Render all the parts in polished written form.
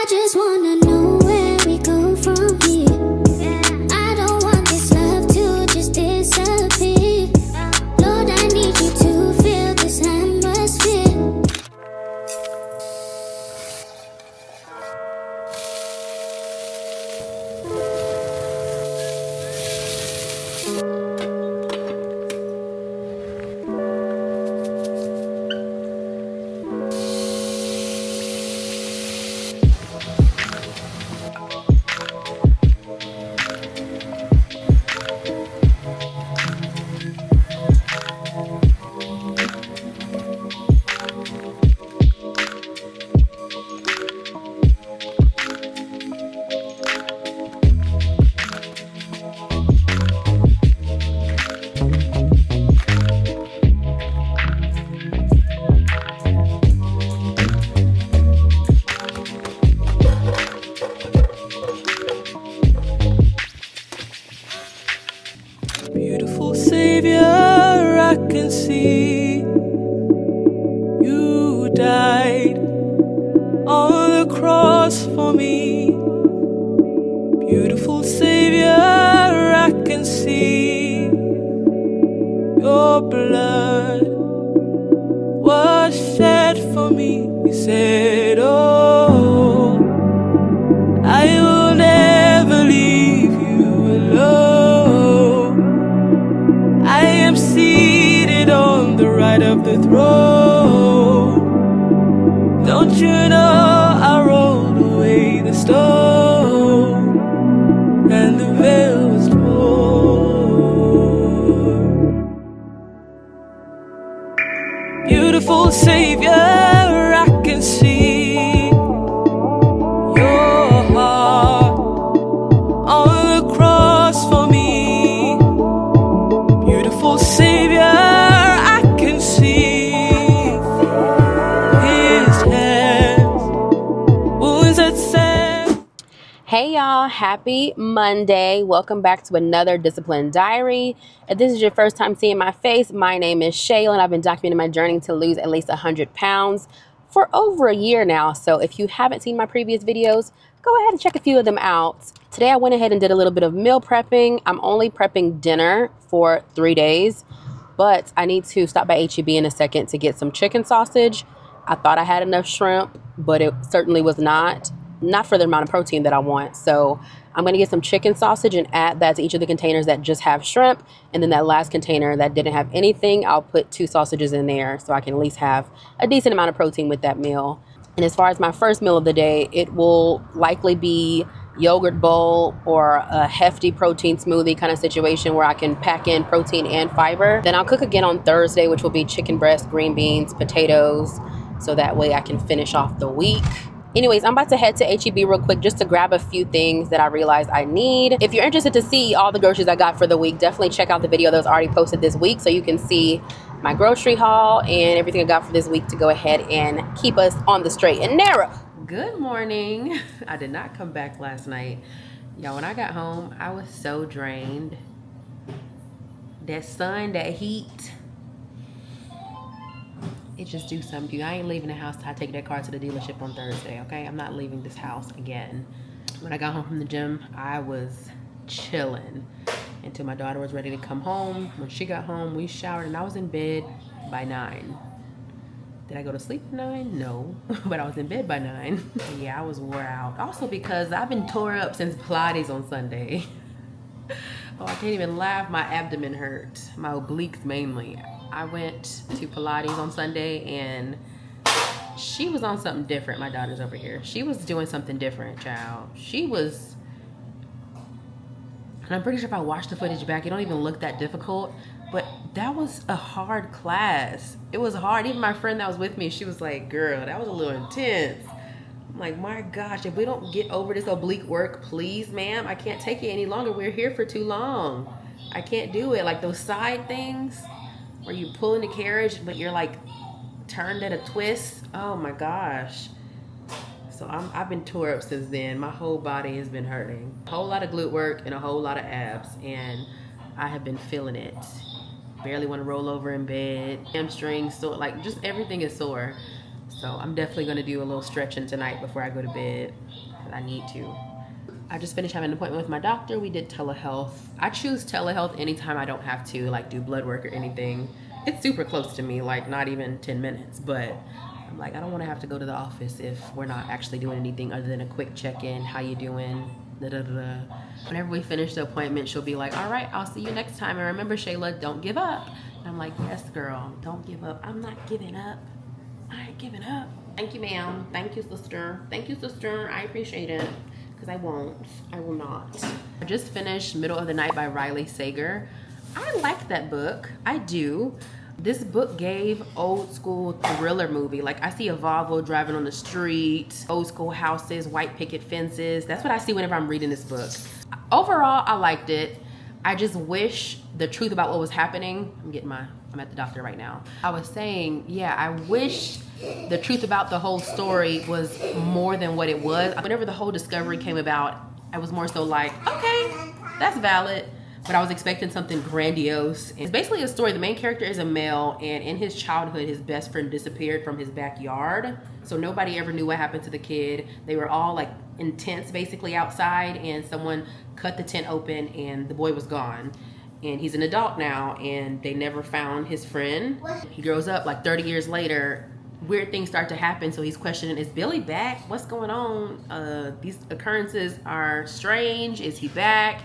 just wanna know where we go from here. I don't want this love to just disappear. Lord, I need you to feel this atmosphere. Beautiful Savior, I can see you died on the cross for me. Beautiful Savior, I can see your blood was shed for me. You said, oh, I will never leave you alone. I am seated on the right of the throne. Don't you know I rolled away the stone and the veil was torn. Beautiful Savior, I can see your heart on the cross for me. Beautiful Savior, I can see his hands, wounds that said. Hey y'all, happy Monday. Welcome back to another Discipline Diary. If this is your first time seeing my face, my name is Shayla and I've been documenting my journey to lose at least 100 pounds for over a year now. So if you haven't seen my previous videos, go ahead and check a few of them out. Today I went ahead and did a little bit of meal prepping. I'm only prepping dinner for 3 days, but I need to stop by HEB in a second to get some chicken sausage. I thought I had enough shrimp, but it certainly was not for the amount of protein that I want. So I'm going to get some chicken sausage and add that to each of the containers that just have shrimp. And then that last container that didn't have anything, I'll put 2 sausages in there so I can at least have a decent amount of protein with that meal. And as far as my first meal of the day, it will likely be yogurt bowl or a hefty protein smoothie kind of situation where I can pack in protein and fiber. Then I'll cook again on Thursday, which will be chicken breast, green beans, potatoes, so that way I can finish off the week. Anyways, I'm about to head to HEB real quick just to grab a few things that I realized I need. If you're interested to see all the groceries I got for the week, definitely check out the video that was already posted this week so you can see my grocery haul and everything I got for this week to go ahead and keep us on the straight and narrow. Good morning. I did not come back last night. Y'all, when I got home, I was so drained. That sun, that heat, it just do something to you. I ain't leaving the house till I take that car to the dealership on Thursday, okay? I'm not leaving this house again. When I got home from the gym, I was chilling until my daughter was ready to come home. When she got home, we showered and I was in bed by 9. Did I go to sleep at 9? No, but I was in bed by 9. Yeah, I was wore out. Also because I've been tore up since Pilates on Sunday. Oh, I can't even laugh. My abdomen hurt. My obliques mainly. I went to Pilates on Sunday and she was on something different. My daughter's over here. She was doing something different, child. She was, and I'm pretty sure if I watch the footage back, it don't even look that difficult, but that was a hard class. It was hard. Even my friend that was with me, she was like, girl, that was a little intense. I'm like, my gosh, if we don't get over this oblique work, please, ma'am, I can't take it any longer. We're here for too long. I can't do it. Like those side things where you pull in the carriage, but you're like turned at a twist. Oh my gosh. So I've been tore up since then. My whole body has been hurting. A whole lot of glute work and a whole lot of abs, and I have been feeling it. Barely want to roll over in bed. Hamstrings, so like just everything is sore. So I'm definitely gonna do a little stretching tonight before I go to bed, because I need to. I just finished having an appointment with my doctor. We did telehealth. I choose telehealth anytime I don't have to like do blood work or anything. It's super close to me, like not even 10 minutes, but I'm like, I don't want to have to go to the office if we're not actually doing anything other than a quick check-in. How you doing? Da, da, da, da. Whenever we finish the appointment, she'll be like, all right, I'll see you next time. And remember, Shayla, don't give up. And I'm like, yes, girl, don't give up. I'm not giving up. I ain't giving up. Thank you, ma'am. Thank you, sister. Thank you, sister. I appreciate it. Because I won't. I will not. I just finished Middle of the Night by Riley Sager. I like that book. I do. This book gave old school thriller movie. Like I see a Volvo driving on the street, old school houses, white picket fences. That's what I see whenever I'm reading this book. Overall, I liked it. I just wish the truth about what was happening. I'm at the doctor right now. I was saying, yeah, I wish the truth about the whole story was more than what it was. Whenever the whole discovery came about, I was more so like, okay, that's valid. But I was expecting something grandiose. It's basically a story. The main character is a male, and in his childhood, his best friend disappeared from his backyard. So nobody ever knew what happened to the kid. They were all like in tents basically outside, and someone cut the tent open and the boy was gone. And he's an adult now, and they never found his friend. He grows up like 30 years later. Weird things start to happen, so he's questioning, is Billy back? What's going on? These occurrences are strange. Is he back?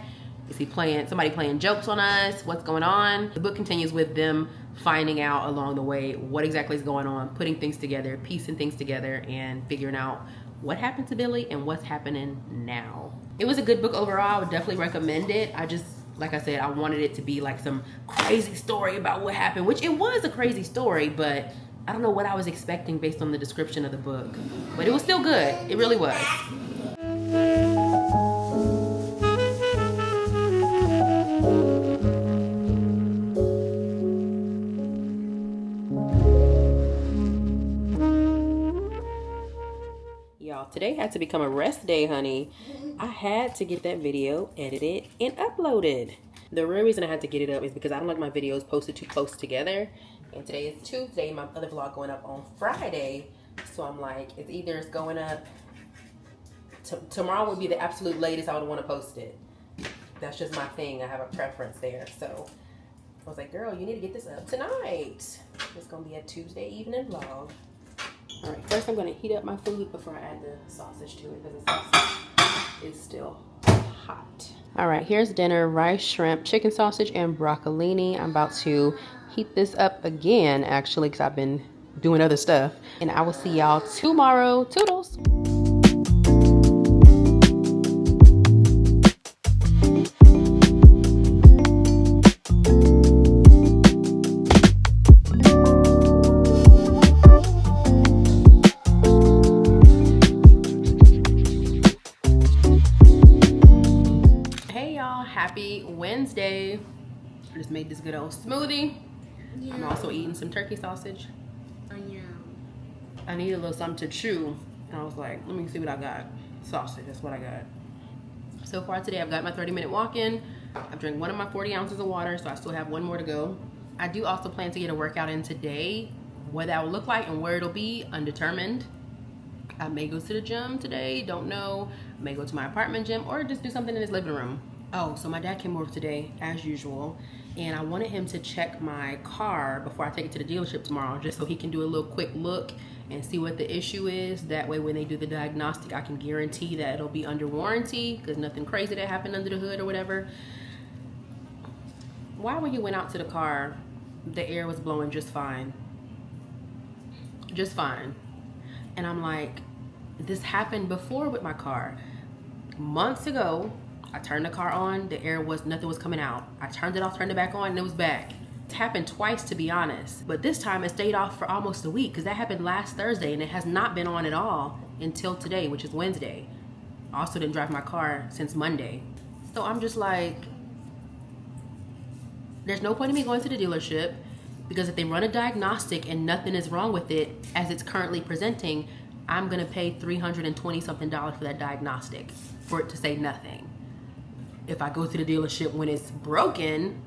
Is he somebody playing jokes on us? What's going on? The book continues with them finding out along the way what exactly is going on, putting things together, piecing things together, and figuring out what happened to Billy and what's happening now. It was a good book overall. I would definitely recommend it. I just, like I said, I wanted it to be like some crazy story about what happened, which it was a crazy story, but I don't know what I was expecting based on the description of the book. But it was still good. It really was. Today had to become a rest day, honey. I had to get that video edited and uploaded. The real reason I had to get it up is because I don't like my videos posted too close together. And today is Tuesday, my other vlog going up on Friday. So I'm like, it's going up. Tomorrow would be the absolute latest I would want to post it. That's just my thing. I have a preference there. So I was like, girl, you need to get this up tonight. It's going to be a Tuesday evening vlog. All right, first I'm gonna heat up my food before I add the sausage to it because the sausage is still hot. All right, here's dinner: rice, shrimp, chicken sausage, and broccolini. I'm about to heat this up again, actually, because I've been doing other stuff. And I will see y'all tomorrow. Toodles. Happy Wednesday. I just made this good old smoothie. Yeah. I'm also eating some turkey sausage. Oh, yeah. I need a little something to chew. And I was like, let me see what I got. Sausage, that's what I got. So far today, I've got my 30-minute walk-in. I've drank one of my 40 ounces of water, so I still have one more to go. I do also plan to get a workout in today. What that will look like and where it'll be, undetermined. I may go to the gym today, don't know. I may go to my apartment gym or just do something in his living room. Oh, so my dad came over today, as usual, and I wanted him to check my car before I take it to the dealership tomorrow, just so he can do a little quick look and see what the issue is. That way, when they do the diagnostic, I can guarantee that it'll be under warranty, because nothing crazy that happened under the hood or whatever. Why, when you went out to the car, the air was blowing just fine? Just fine. And I'm like, this happened before with my car. Months ago, I turned the car on, nothing was coming out. I turned it off, turned it back on, and it was back. It's happened twice, to be honest. But this time it stayed off for almost a week, because that happened last Thursday, and it has not been on at all until today, which is Wednesday. I also didn't drive my car since Monday. So I'm just like, there's no point in me going to the dealership, because if they run a diagnostic and nothing is wrong with it as it's currently presenting, I'm gonna pay $320 something for that diagnostic for it to say nothing. If I go to the dealership when it's broken,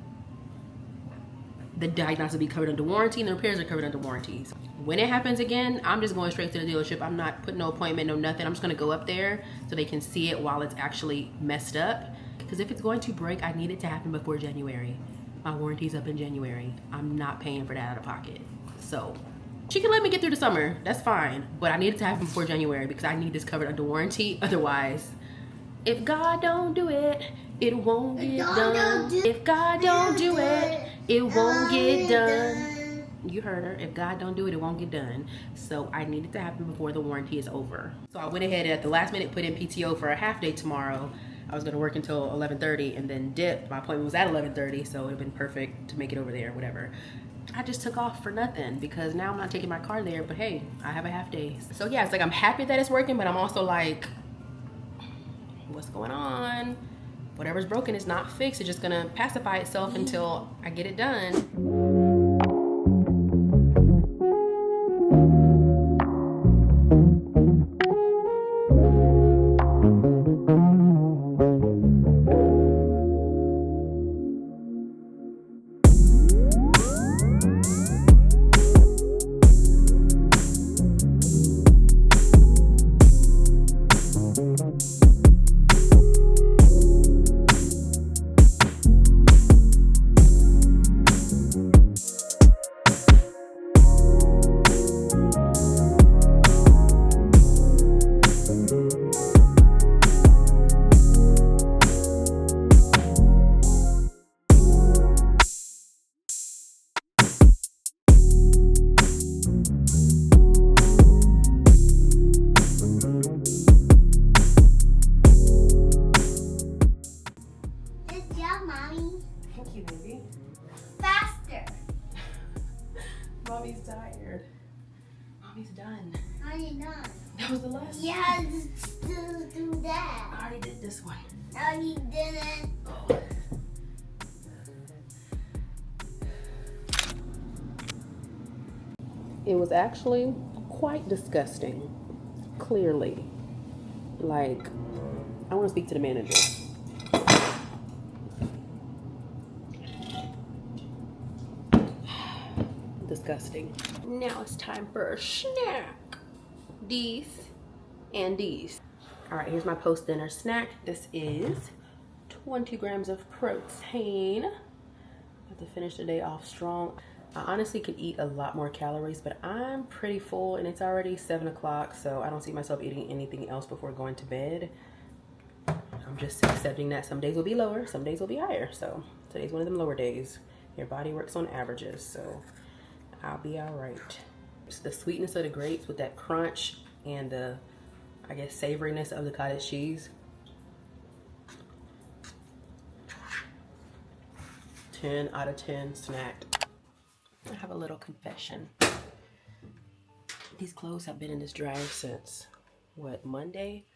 the diagnosis will be covered under warranty and the repairs are covered under warranties. When it happens again, I'm just going straight to the dealership. I'm not putting no appointment, no nothing. I'm just gonna go up there so they can see it while it's actually messed up. Because if it's going to break, I need it to happen before January. My warranty's up in January. I'm not paying for that out of pocket. So she can let me get through the summer, that's fine. But I need it to happen before January because I need this covered under warranty. Otherwise, if God don't do it, it won't get done. If God don't do it, it won't get done. You heard her. If God don't do it, it won't get done. So I need it to happen before the warranty is over. So I went ahead and at the last minute put in PTO for a half day tomorrow. I was gonna work until 11:30 and then dip. My appointment was at 11:30, so it would have been perfect to make it over there, whatever. I just took off for nothing because now I'm not taking my car there, but hey, I have a half day. So yeah, it's like I'm happy that it's working, but I'm also like, what's going on? Whatever's broken is not fixed. It's just gonna pacify itself until I get it done. Mommy's tired. Mommy's done. Already done. That was the last one. Yeah, still do that. I already did this one. No, you didn't. Oh. It was actually quite disgusting. Clearly. Like, I want to speak to the manager. Disgusting. Now it's time for a snack. These and these. All right, here's my post-dinner snack. This is 20 grams of protein. I have to finish the day off strong. I honestly could eat a lot more calories, but I'm pretty full and it's already 7 o'clock, so I don't see myself eating anything else before going to bed. I'm just accepting that some days will be lower, some days will be higher. So today's one of them lower days. Your body works on averages, so I'll be all right. It's the sweetness of the grapes with that crunch and the, I guess, savoriness of the cottage cheese. 10 out of 10 snack. I have a little confession. These clothes have been in this dryer since, what, Monday?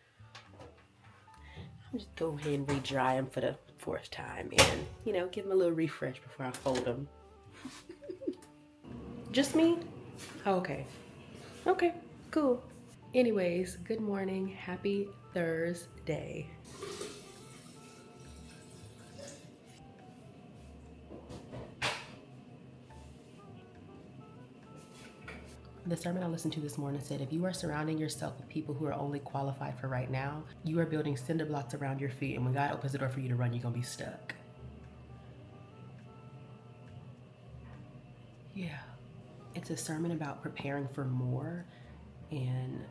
I'm just go ahead and re-dry them for the 4th time and, you know, give them a little refresh before I fold them. Just me? Oh, okay. Okay, cool. Anyways, good morning. Happy Thursday. The sermon I listened to this morning said, if you are surrounding yourself with people who are only qualified for right now, you are building cinder blocks around your feet, and when God opens the door for you to run, you're gonna be stuck. Yeah. It's a sermon about preparing for more, and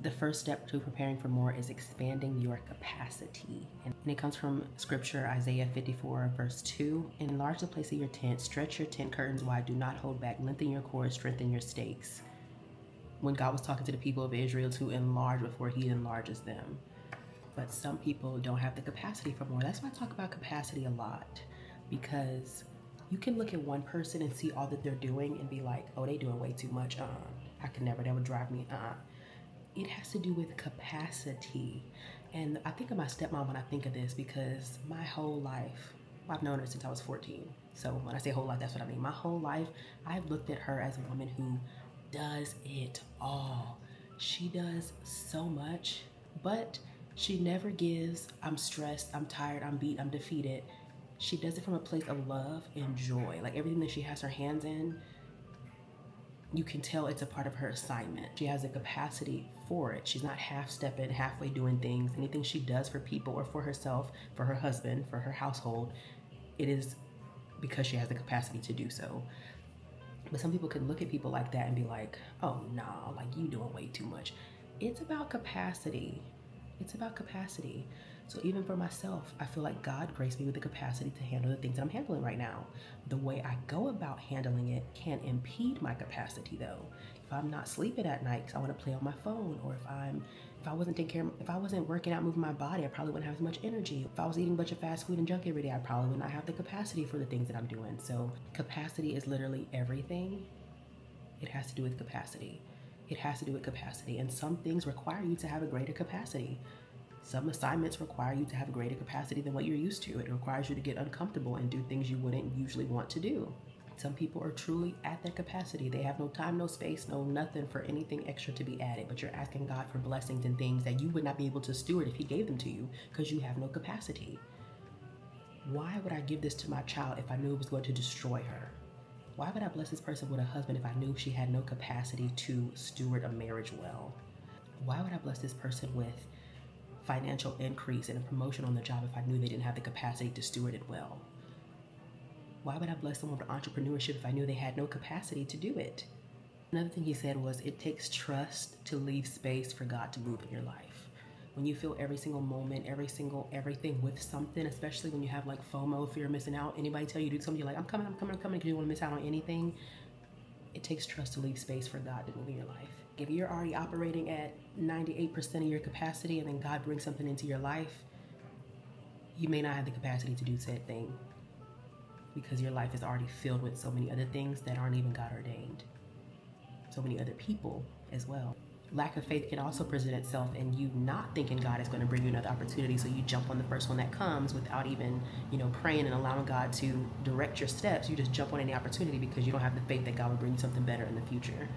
the first step to preparing for more is expanding your capacity. And it comes from scripture, Isaiah 54 verse 2. Enlarge the place of your tent, stretch your tent curtains wide, do not hold back, lengthen your cords, strengthen your stakes. When God was talking to the people of Israel to enlarge before he enlarges them. But some people don't have the capacity for more. That's why I talk about capacity a lot, because you can look at one person and see all that they're doing and be like, oh, they doing way too much. I could never, that would drive me. It has to do with capacity. And I think of my stepmom when I think of this, because my whole life, well, I've known her since I was 14. So when I say whole life, that's what I mean. My whole life, I've looked at her as a woman who does it all. She does so much, but she never gives, I'm stressed, I'm tired, I'm beat, I'm defeated. She does it from a place of love and joy. Like everything that she has her hands in, you can tell it's a part of her assignment. She has a capacity for it. She's not half-stepping, halfway doing things. Anything she does for people or for herself, for her husband, for her household, it is because she has the capacity to do so. But some people can look at people like that and be like, oh, nah, like you doing way too much. It's about capacity. It's about capacity. So even for myself, I feel like God graced me with the capacity to handle the things that I'm handling right now. The way I go about handling it can impede my capacity though. If I'm not sleeping at night because I want to play on my phone, or if I wasn't working out, moving my body, I probably wouldn't have as much energy. If I was eating a bunch of fast food and junk every day, I probably would not have the capacity for the things that I'm doing. So capacity is literally everything. It has to do with capacity. It has to do with capacity. And some things require you to have a greater capacity. Some assignments require you to have a greater capacity than what you're used to. It requires you to get uncomfortable and do things you wouldn't usually want to do. Some people are truly at their capacity. They have no time, no space, no nothing for anything extra to be added, but you're asking God for blessings and things that you would not be able to steward if he gave them to you because you have no capacity. Why would I give this to my child if I knew it was going to destroy her? Why would I bless this person with a husband if I knew she had no capacity to steward a marriage well? Why would I bless this person with financial increase and a promotion on the job if I knew they didn't have the capacity to steward it well? Why would I bless someone with entrepreneurship if I knew they had no capacity to do it? Another thing he said was, it takes trust to leave space for God to move in your life. When you feel every single moment, everything with something, especially when you have like FOMO, fear of missing out, anybody tell you to do something, you're like, I'm coming, because you don't want to miss out on anything. It takes trust to leave space for God to move in your life. If you're already operating at 98% of your capacity and then God brings something into your life, you may not have the capacity to do said thing because your life is already filled with so many other things that aren't even God ordained. So many other people as well. Lack of faith can also present itself in you not thinking God is going to bring you another opportunity, so you jump on the first one that comes without even, praying and allowing God to direct your steps. You just jump on any opportunity because you don't have the faith that God will bring you something better in the future.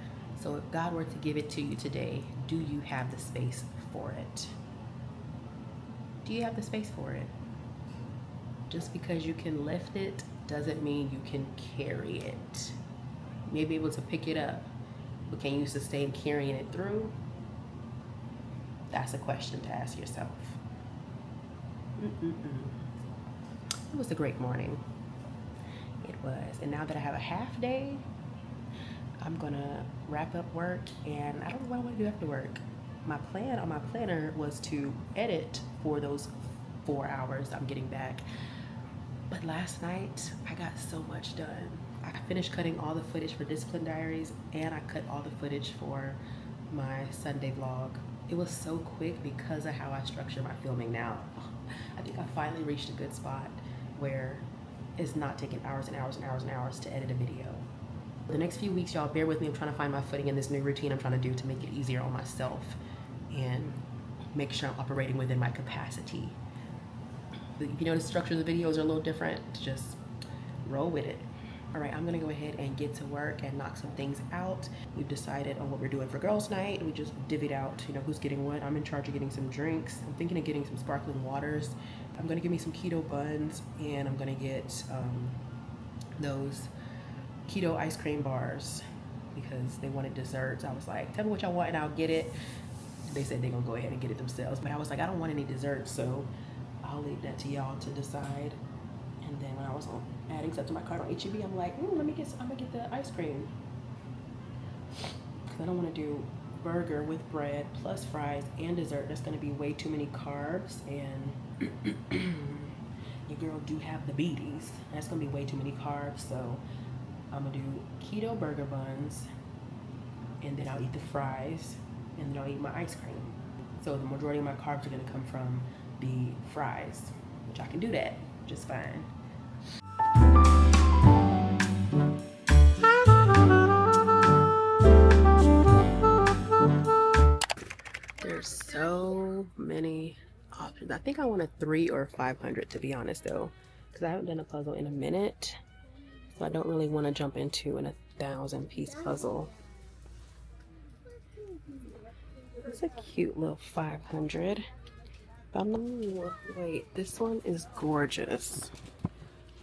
So if God were to give it to you today, do you have the space for it? Do you have the space for it? Just because you can lift it doesn't mean you can carry it. You may be able to pick it up, but can you sustain carrying it through? That's a question to ask yourself. It was a great morning. It was. And now that I have a half day, I'm gonna wrap up work, and I don't know what I want to do after work. My plan on my planner was to edit for those 4 hours I'm getting back. But last night, I got so much done. I finished cutting all the footage for Discipline Diaries, and I cut all the footage for my Sunday vlog. It was so quick because of how I structure my filming now. I think I finally reached a good spot where it's not taking hours and hours and hours and hours to edit a video. The next few weeks, y'all, bear with me. I'm trying to find my footing in this new routine I'm trying to do to make it easier on myself and make sure I'm operating within my capacity. The structure of the videos are a little different. Just roll with it. All right, I'm gonna go ahead and get to work and knock some things out. We've decided on what we're doing for girls' night. We just divvied out, who's getting what. I'm in charge of getting some drinks. I'm thinking of getting some sparkling waters. I'm gonna give me some keto buns, and I'm gonna get those keto ice cream bars because they wanted desserts. I was like, tell me what y'all want and I'll get it. They said they're gonna go ahead and get it themselves, but I was like, I don't want any desserts, so I'll leave that to y'all to decide. And then when I was adding stuff to my cart on HEB, I'm like, I'm gonna get the ice cream because I don't want to do burger with bread plus fries and dessert. That's gonna be way too many carbs, and your girl do have the beaties. That's gonna be way too many carbs, so I'm gonna do keto burger buns, and then I'll eat the fries, and then I'll eat my ice cream. So the majority of my carbs are gonna come from the fries, which I can do that just fine. There's so many options. I think I want a 300 or 500 to be honest though, because I haven't done a puzzle in a minute. So I don't really want to jump into an 1,000-piece puzzle. It's a cute little 500. Wait, this one is gorgeous.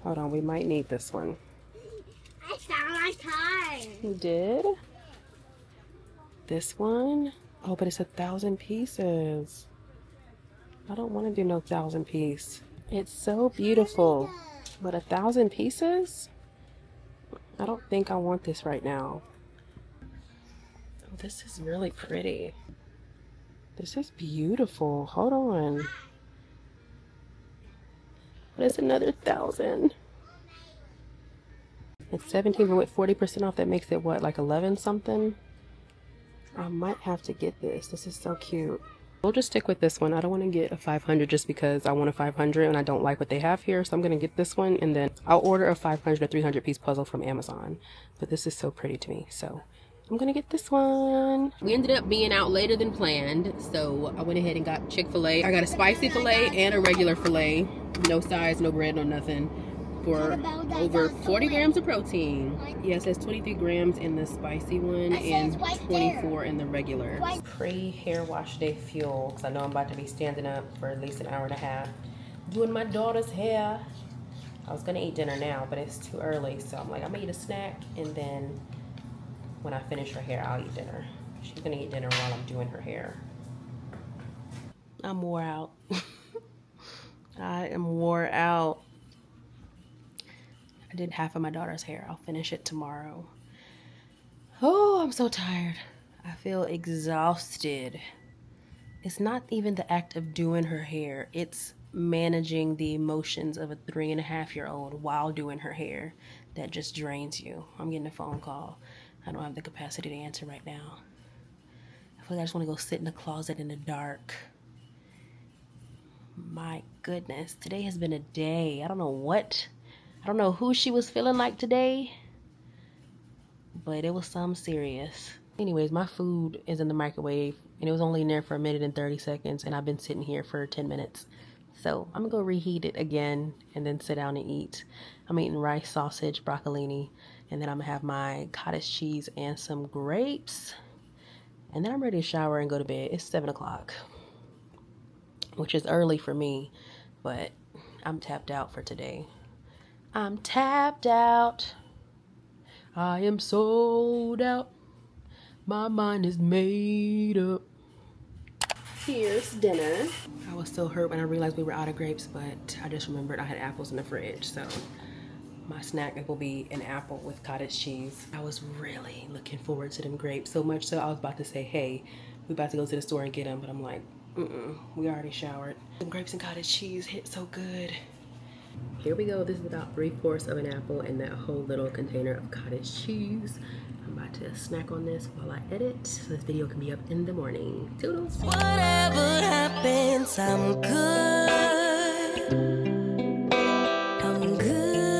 Hold on, we might need this one. I found my card. You did? this one. Oh, but it's 1,000 pieces. I don't want to do no 1,000 piece. It's so beautiful, but 1,000 pieces? I don't think I want this right now. Oh, this is really pretty. This is beautiful. Hold on. But it's another 1,000. It's 17, but with 40% off, that makes it what, like 11 something? I might have to get this. This is so cute. We'll just stick with this one. I don't want to get a 500 just because I want a 500 and I don't like what they have here. So I'm going to get this one, and then I'll order a 500 or 300 piece puzzle from Amazon. But this is so pretty to me. So I'm going to get this one. We ended up being out later than planned. So I went ahead and got Chick-fil-A. I got a spicy filet and a regular filet. No sides, no bread, no nothing. For over 40 grams of protein. Yeah, it says 23 grams in the spicy one and 24 in the regular. Pre-hair wash day fuel, because I know I'm about to be standing up for at least an hour and a half doing my daughter's hair. I was gonna eat dinner now, but it's too early, so I'm like, I'm gonna eat a snack, and then when I finish her hair, I'll eat dinner. She's gonna eat dinner while I'm doing her hair. I'm wore out. I am wore out. I did half of my daughter's hair. I'll finish it tomorrow. Oh, I'm so tired. I feel exhausted. It's not even the act of doing her hair. It's managing the emotions of a 3.5-year-old while doing her hair that just drains you. I'm getting a phone call. I don't have the capacity to answer right now. I feel like I just want to go sit in the closet in the dark. My goodness, today has been a day. I don't know who she was feeling like today, but it was something serious. Anyways, my food is in the microwave, and it was only in there for 1 minute and 30 seconds, and I've been sitting here for 10 minutes. So I'm gonna go reheat it again and then sit down and eat. I'm eating rice, sausage, broccolini, and then I'm gonna have my cottage cheese and some grapes. And then I'm ready to shower and go to bed. It's 7 o'clock, which is early for me, but I'm tapped out for today. I'm tapped out. I am sold out. My mind is made up. Here's dinner. I was so hurt when I realized we were out of grapes, but I just remembered I had apples in the fridge, so my snack will be an apple with cottage cheese. I was really looking forward to them grapes, so much so I was about to say, hey, we about to go to the store and get them, but I'm like, we already showered. The grapes and cottage cheese hit so good. Here we go. This is about 3/4 of an apple and that whole little container of cottage cheese. I'm about to snack on this while I edit, so this video can be up in the morning. Toodles. Whatever happens, I'm good. I'm good.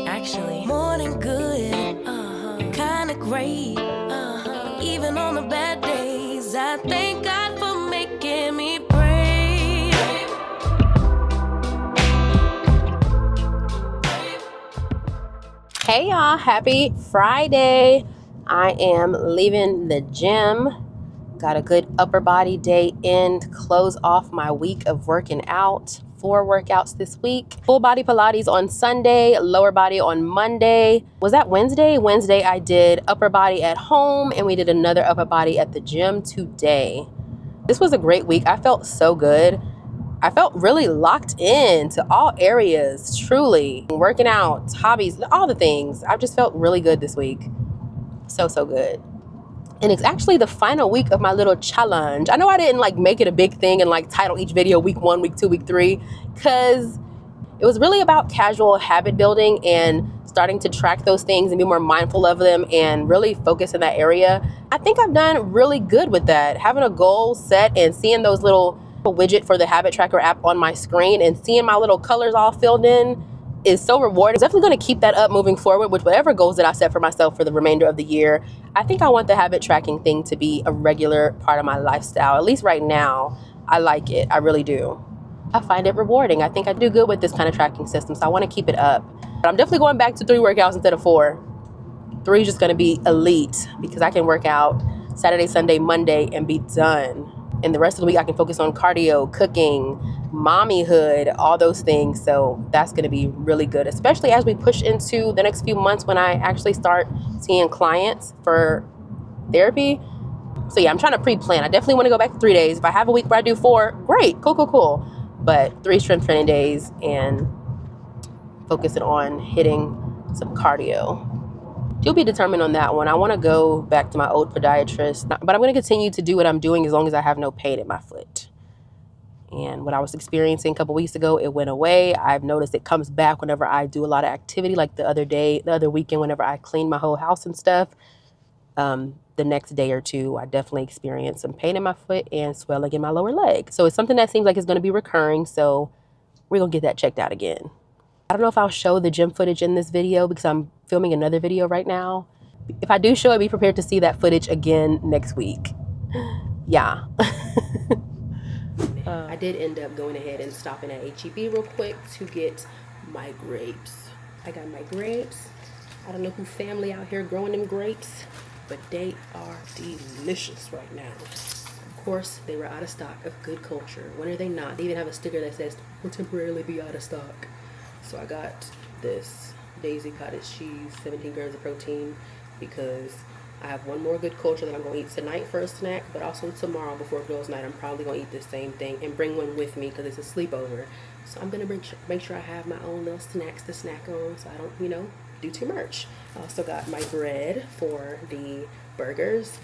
Actually, more than good. Kinda great. Even on the bad days, I thank God for making me brave. Hey y'all, happy Friday. I am leaving the gym. Got a good upper body day in to close off my week of working out. 4 workouts this week. Full body Pilates on Sunday, lower body on Monday. Was that Wednesday? Wednesday I did upper body at home, and we did another upper body at the gym today. This was a great week. I felt so good. I felt really locked in to all areas, truly. Working out, hobbies, all the things. I just felt really good this week. So good. And it's actually the final week of my little challenge. I know I didn't make it a big thing and title each video week 1, week 2, week 3, because it was really about casual habit building and starting to track those things and be more mindful of them and really focus in that area. I think I've done really good with that. Having a goal set and seeing those little widget for the habit tracker app on my screen and seeing my little colors all filled in is so rewarding. I'm definitely going to keep that up moving forward with whatever goals that I set for myself for the remainder of the year. I think I want the habit tracking thing to be a regular part of my lifestyle. At least right now, I like it. I really do. I find it rewarding. I think I do good with this kind of tracking system, so I want to keep it up. But I'm definitely going back to 3 workouts instead of 4. 3 is just going to be elite because I can work out Saturday, Sunday, Monday, and be done. and the rest of the week I can focus on cardio, cooking, mommyhood, all those things. So that's going to be really good, especially as we push into the next few months when I actually start seeing clients for therapy. So yeah, I'm trying to pre-plan. I definitely want to go back to 3 days. If I have a week where I do 4, great, cool. But 3 strength training days and focusing on hitting some cardio. You'll be determined on that one. I want to go back to my old podiatrist, but I'm going to continue to do what I'm doing as long as I have no pain in my foot. And what I was experiencing a couple weeks ago, it went away. I've noticed it comes back whenever I do a lot of activity, like the other weekend, whenever I clean my whole house and stuff. The next day or two, I definitely experienced some pain in my foot and swelling in my lower leg. So it's something that seems like it's going to be recurring. So we're going to get that checked out again. I don't know if I'll show the gym footage in this video because I'm filming another video right now. If I do show it, be prepared to see that footage again next week. Yeah. I did end up going ahead and stopping at HEB real quick to get my grapes. I got my grapes. I don't know who family out here growing them grapes, but they are delicious right now. Of course, they were out of stock of good culture. When are they not? They even have a sticker that says, will temporarily be out of stock. So I got this Daisy cottage cheese, 17 grams of protein, because I have one more good culture that I'm going to eat tonight for a snack, but also tomorrow before girls' night, I'm probably going to eat the same thing and bring one with me because it's a sleepover. So I'm going to make sure I have my own little snacks to snack on so I don't, do too much. I also got my bread for the burgers.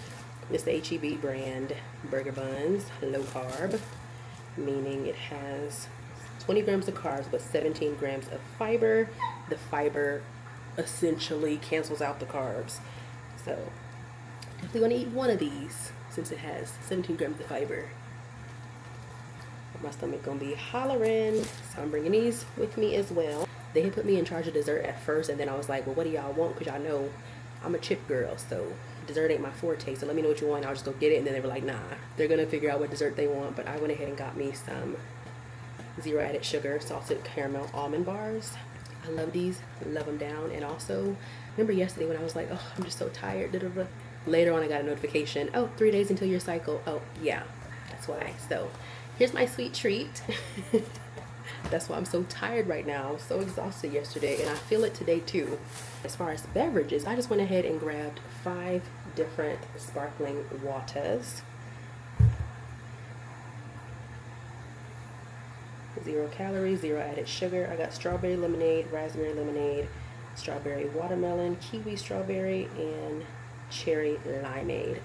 It's the HEB brand burger buns, low carb, meaning it has 20 grams of carbs but 17 grams of fiber. The fiber essentially cancels out the carbs. So definitely want to eat one of these since it has 17 grams of fiber. My stomach gonna be hollering, so I'm bringing these with me as well. They had put me in charge of dessert at first, and then I was like, well, what do y'all want? Because y'all know I'm a chip girl, so dessert ain't my forte, so let me know what you want, I'll just go get it. And then they were like, nah, they're gonna figure out what dessert they want. But I went ahead and got me some zero added sugar salted caramel almond bars. I love these, love them down. And also, remember yesterday when I was like, oh, I'm just so tired, later on I got a notification, oh, 3 days until your cycle. Oh yeah, that's why. So here's my sweet treat. That's why I'm so tired right now. I was so exhausted yesterday, and I feel it today too. As far as beverages, I just went ahead and grabbed 5 different sparkling waters. 0 calories, 0 added sugar. I got strawberry lemonade, raspberry lemonade, strawberry watermelon, kiwi strawberry, and cherry limeade.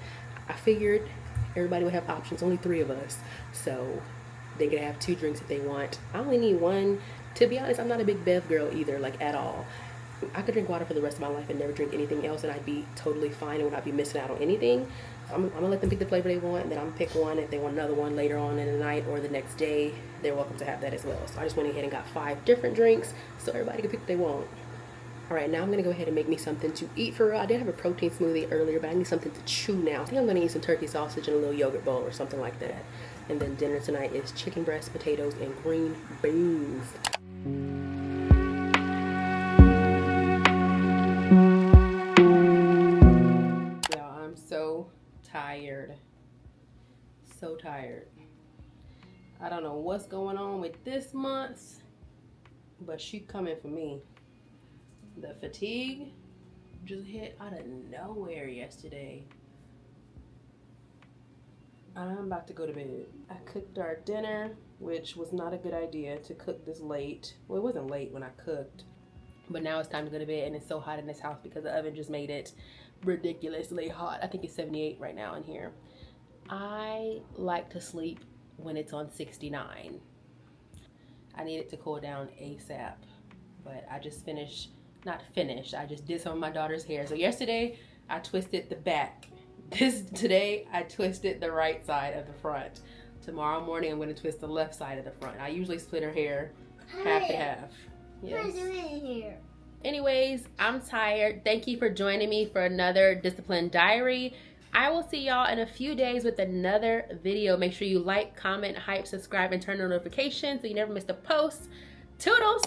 I figured everybody would have options, only 3 of us, so they could have 2 drinks if they want. I only need 1. To be honest, I'm not a big bev girl either, like at all. I could drink water for the rest of my life and never drink anything else, and I'd be totally fine and would not be missing out on anything. I'm gonna let them pick the flavor they want, and then I'm gonna pick one. If they want another one later on in the night or the next day, they're welcome to have that as well. So I just went ahead and got 5 different drinks so everybody can pick what they want. All right, now I'm gonna go ahead and make me something to eat for real. I did have a protein smoothie earlier, but I need something to chew now. I think I'm gonna eat some turkey sausage and a little yogurt bowl or something like that. And then dinner tonight is chicken breast, potatoes, and green beans. Y'all, I'm so tired. So tired. I don't know what's going on with this month, but she coming for me. The fatigue just hit out of nowhere yesterday. I'm about to go to bed. I cooked our dinner, which was not a good idea to cook this late. Well, it wasn't late when I cooked, but now it's time to go to bed, and it's so hot in this house because the oven just made it ridiculously hot. I think it's 78 right now in here. I like to sleep when it's on 69. I need it to cool down ASAP, but I just I just did some of my daughter's hair. So yesterday I twisted the back. Today I twisted the right side of the front. Tomorrow morning I'm going to twist the left side of the front. I usually split her hair half and half. Yes. What are you doing here? Anyways, I'm tired. Thank you for joining me for another Discipline Diary. I will see y'all in a few days with another video. Make sure you like, comment, hype, subscribe, and turn on notifications so you never miss a post. Toodles!